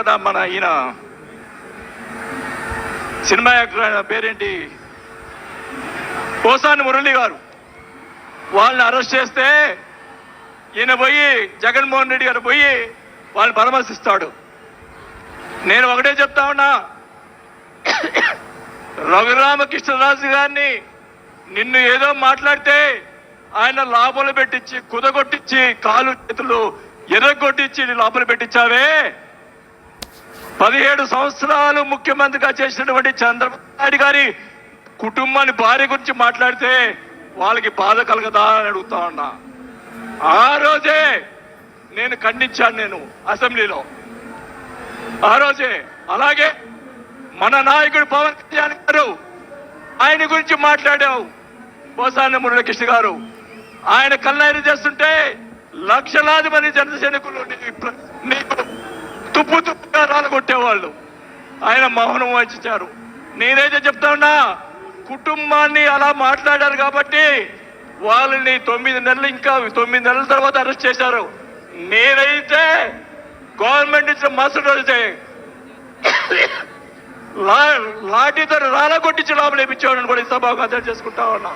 కదా మన ఈయన సినిమా యాక్టర్, ఆయన పేరేంటి, పోసాని మురళి గారు, వాళ్ళని అరెస్ట్ చేస్తే ఈయన పోయి జగన్మోహన్ రెడ్డి గారు పోయి వాళ్ళని పరామర్శిస్తాడు. నేను ఒకటే చెప్తా ఉన్నా, రఘురామకృష్ణరాజు గారిని నిన్ను ఏదో మాట్లాడితే ఆయన లోపల పెట్టించి కుదగొట్టించి కాలు చేతులు ఎర్రగొట్టించి లోపల పెట్టించావే. 17 సంవత్సరాలు ముఖ్యమంత్రిగా చేసినటువంటి చంద్రబాబు నాయుడు గారి కుటుంబాన్ని, భార్య గురించి మాట్లాడితే వాళ్ళకి బాధ కలగదా అని అడుగుతా ఉన్నా. ఆ రోజే నేను ఖండించాను, నేను అసెంబ్లీలో ఆ రోజే. అలాగే మన నాయకుడు పవన్ కళ్యాణ్ గారు, ఆయన గురించి మాట్లాడావు పోసాని మురళీకృష్ణ గారు. ఆయన కల్లాయిని చేస్తుంటే లక్షలాది మంది జన సైనికులు నీకు తుప్పు తుప్పుగా రాలగొట్టేవాళ్ళు. ఆయన మౌనం వహించారు. నేనైతే చెప్తా ఉన్నా, కుటుంబాన్ని అలా మాట్లాడారు కాబట్టి వాళ్ళని 9 నెలలు, ఇంకా 9 నెలల తర్వాత అరెస్ట్ చేశారు. నేనైతే గవర్నమెంట్ ఇచ్చిన మరుసటి రోజే లాఠీతో రాలగొట్టించి లోపల వేయించేవాడని కూడా ఈ సభకు అర్థం చేసుకుంటా ఉన్నా.